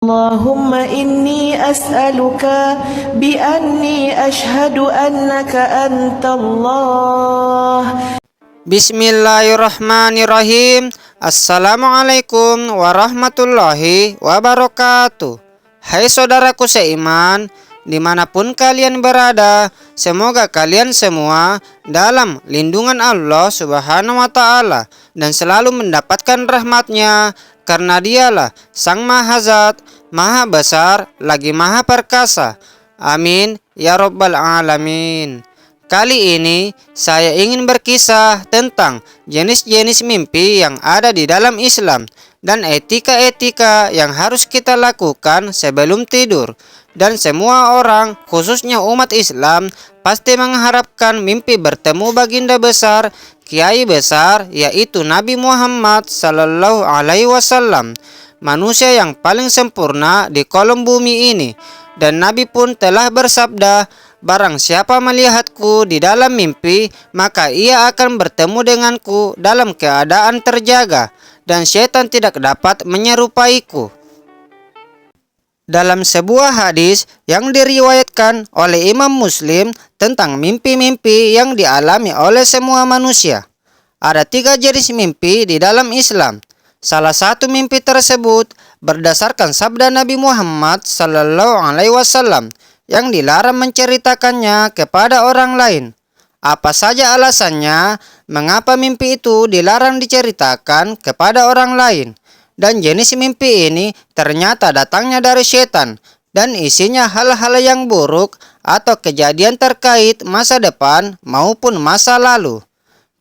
اللهم إني أسألك بأني أشهد أنك أنت الله. Bismillahirrahmanirrahim. Assalamualaikum warahmatullahi wabarakatuh. Hai saudaraku seiman, dimanapun kalian berada, semoga kalian semua dalam lindungan Allah Subhanahu wa Ta'ala dan selalu mendapatkan rahmatnya, karena Dialah Sang Maha Zat, Maha Besar, lagi Maha Perkasa. Amin ya Rabbal Alamin. Kali ini saya ingin berkisah tentang jenis-jenis mimpi yang ada di dalam Islam dan etika-etika yang harus kita lakukan sebelum tidur. Dan semua orang, khususnya umat Islam, pasti mengharapkan mimpi bertemu baginda besar, kiai besar, yaitu Nabi Muhammad Sallallahu Alaihi Wasallam, manusia yang paling sempurna di kolom bumi ini. Dan Nabi pun telah bersabda, barang siapa melihatku di dalam mimpi, maka ia akan bertemu denganku dalam keadaan terjaga, dan syaitan tidak dapat menyerupaiku. Dalam sebuah hadis yang diriwayatkan oleh Imam Muslim tentang mimpi-mimpi yang dialami oleh semua manusia, ada 3 jenis mimpi di dalam Islam. Salah satu mimpi tersebut berdasarkan sabda Nabi Muhammad Sallallahu Alaihi Wasallam yang dilarang menceritakannya kepada orang lain. Apa saja alasannya mengapa mimpi itu dilarang diceritakan kepada orang lain? Dan jenis mimpi ini ternyata datangnya dari setan dan isinya hal-hal yang buruk atau kejadian terkait masa depan maupun masa lalu.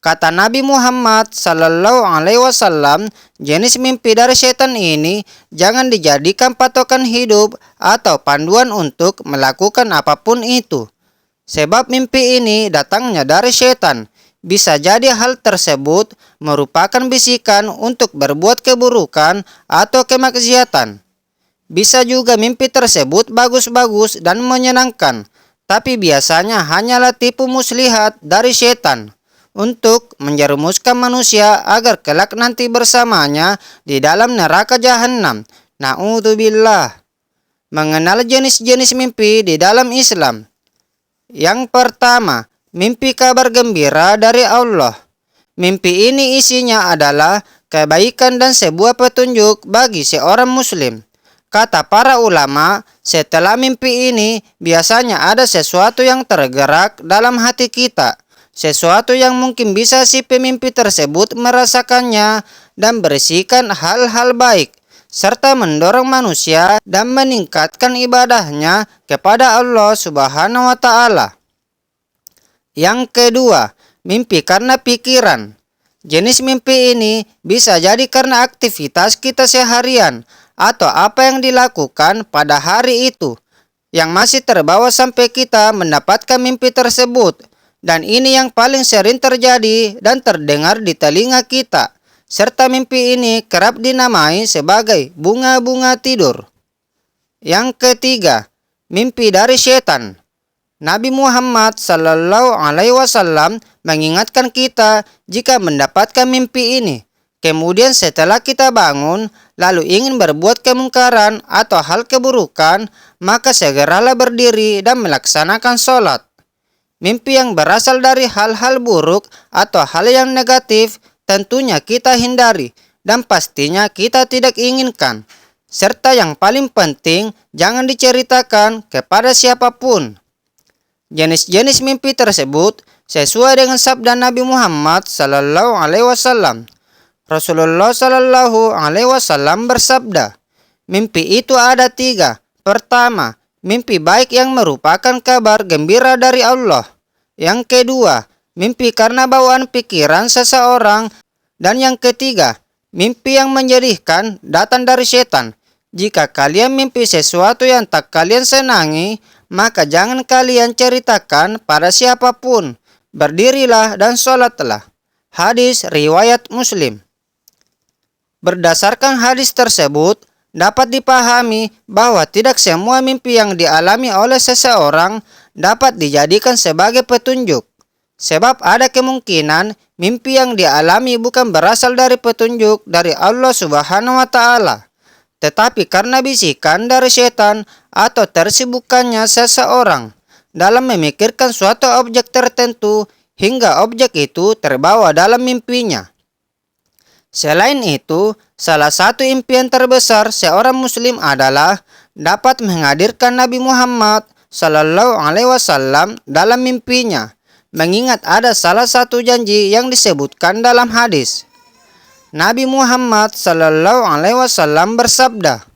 Kata Nabi Muhammad Sallallahu Alaihi Wasallam, jenis mimpi dari setan ini jangan dijadikan patokan hidup atau panduan untuk melakukan apapun itu. Sebab mimpi ini datangnya dari setan. Bisa jadi hal tersebut merupakan bisikan untuk berbuat keburukan atau kemaksiatan. Bisa juga mimpi tersebut bagus-bagus dan menyenangkan, tapi biasanya hanyalah tipu muslihat dari setan untuk menjerumuskan manusia agar kelak nanti bersamanya di dalam neraka jahanam. Na'udzubillah. Mengenal jenis-jenis mimpi di dalam Islam. Yang pertama, mimpi kabar gembira dari Allah. Mimpi ini isinya adalah kebaikan dan sebuah petunjuk bagi seorang muslim. Kata para ulama, setelah mimpi ini biasanya ada sesuatu yang tergerak dalam hati kita. Sesuatu yang mungkin bisa si pemimpi tersebut merasakannya dan berisikan hal-hal baik, serta mendorong manusia dan meningkatkan ibadahnya kepada Allah Subhanahu wa Ta'ala. Yang kedua, mimpi karena pikiran. Jenis mimpi ini bisa jadi karena aktivitas kita seharian atau apa yang dilakukan pada hari itu yang masih terbawa sampai kita mendapatkan mimpi tersebut. Dan ini yang paling sering terjadi dan terdengar di telinga kita. Serta mimpi ini kerap dinamai sebagai bunga-bunga tidur. Yang ketiga, mimpi dari setan. Nabi Muhammad Sallallahu Alaihi Wasallam mengingatkan kita jika mendapatkan mimpi ini, kemudian setelah kita bangun lalu ingin berbuat kemungkaran atau hal keburukan, maka segeralah berdiri dan melaksanakan sholat. Mimpi yang berasal dari hal-hal buruk atau hal yang negatif tentunya kita hindari dan pastinya kita tidak inginkan. Serta yang paling penting, jangan diceritakan kepada siapapun. Jenis-jenis mimpi tersebut sesuai dengan sabda Nabi Muhammad Sallallahu Alaihi Wasallam. Rasulullah Sallallahu Alaihi Wasallam bersabda, mimpi itu ada 3. Pertama, mimpi baik yang merupakan kabar gembira dari Allah. Yang kedua, mimpi karena bawaan pikiran seseorang. Dan yang ketiga, mimpi yang menyedihkan datang dari setan. Jika kalian mimpi sesuatu yang tak kalian senangi, maka jangan kalian ceritakan pada siapapun. Berdirilah dan sholatlah. Hadis riwayat Muslim. Berdasarkan hadis tersebut, dapat dipahami bahwa tidak semua mimpi yang dialami oleh seseorang dapat dijadikan sebagai petunjuk. Sebab ada kemungkinan mimpi yang dialami bukan berasal dari petunjuk dari Allah Subhanahu wa Ta'ala, tetapi karena bisikan dari setan atau tersibukkannya seseorang dalam memikirkan suatu objek tertentu hingga objek itu terbawa dalam mimpinya. Selain itu, salah satu impian terbesar seorang muslim adalah dapat menghadirkan Nabi Muhammad Sallallahu Alaihi Wasallam dalam mimpinya, mengingat ada salah satu janji yang disebutkan dalam hadis. Nabi Muhammad Sallallahu Alaihi Wasallam bersabda,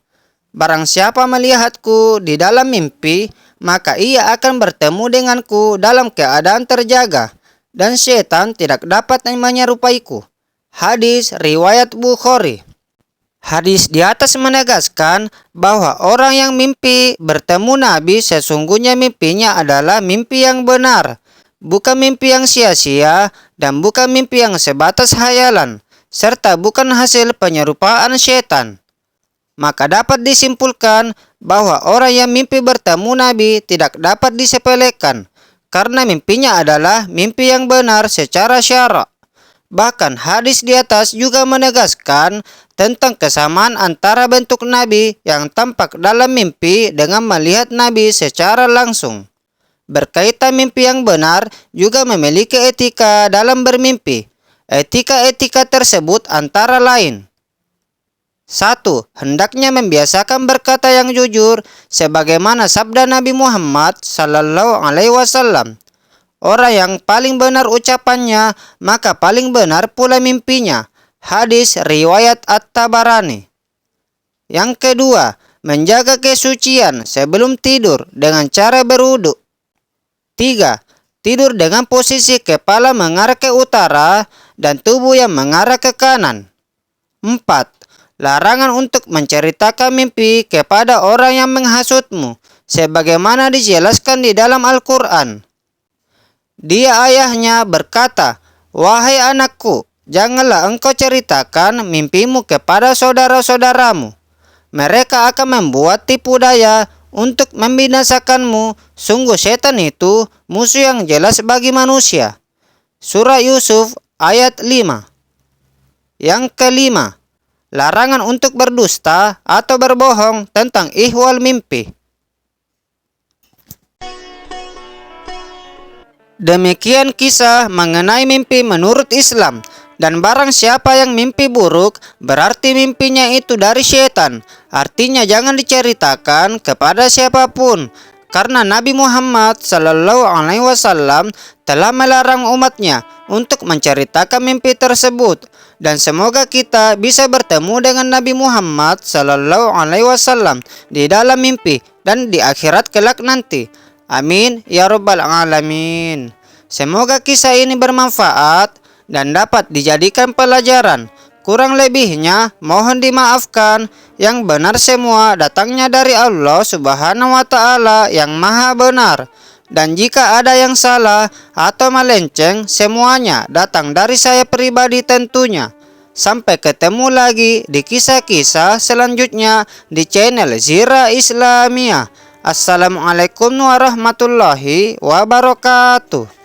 "Barang siapa melihatku di dalam mimpi, maka ia akan bertemu denganku dalam keadaan terjaga, dan setan tidak dapat menyerupaiku." Hadis riwayat Bukhari. Hadis di atas menegaskan bahwa orang yang mimpi bertemu Nabi sesungguhnya mimpinya adalah mimpi yang benar, bukan mimpi yang sia-sia dan bukan mimpi yang sebatas hayalan, serta bukan hasil penyerupaan setan. Maka dapat disimpulkan bahwa orang yang mimpi bertemu Nabi tidak dapat disepelekan, karena mimpinya adalah mimpi yang benar secara syara'. Bahkan hadis di atas juga menegaskan tentang kesamaan antara bentuk Nabi yang tampak dalam mimpi dengan melihat Nabi secara langsung. Berkaitan mimpi yang benar juga memiliki etika dalam bermimpi. Etika-etika tersebut antara lain: 1. Hendaknya membiasakan berkata yang jujur sebagaimana sabda Nabi Muhammad Sallallahu Alaihi Wasallam. Orang yang paling benar ucapannya, maka paling benar pula mimpinya. Hadis riwayat At-Tabarani. Yang kedua, menjaga kesucian sebelum tidur dengan cara berwudu. 3. Tidur dengan posisi kepala mengarah ke utara dan tubuh yang mengarah ke kanan. 4. Larangan untuk menceritakan mimpi kepada orang yang menghasutmu, sebagaimana dijelaskan di dalam Al-Quran. Dia ayahnya berkata, "Wahai anakku, janganlah engkau ceritakan mimpimu kepada saudara-saudaramu. Mereka akan membuat tipu daya untuk membinasakanmu. Sungguh setan itu musuh yang jelas bagi manusia." Surah Yusuf ayat 5. Yang kelima, larangan untuk berdusta atau berbohong tentang ihwal mimpi. Demikian kisah mengenai mimpi menurut Islam. Dan barang siapa yang mimpi buruk, berarti mimpinya itu dari setan. Artinya jangan diceritakan kepada siapapun, karena Nabi Muhammad Sallallahu Alaihi Wasallam telah melarang umatnya untuk menceritakan mimpi tersebut. Dan semoga kita bisa bertemu dengan Nabi Muhammad Sallallahu Alaihi Wasallam di dalam mimpi dan di akhirat kelak nanti. Amin ya rabbal alamin. Semoga kisah ini bermanfaat dan dapat dijadikan pelajaran. Kurang lebihnya mohon dimaafkan. Yang benar semua datangnya dari Allah Subhanahu wa Ta'ala yang Maha Benar. Dan jika ada yang salah atau melenceng, semuanya datang dari saya pribadi tentunya. Sampai ketemu lagi di kisah-kisah selanjutnya di channel Zira Islamiyah. Assalamualaikum warahmatullahi wabarakatuh.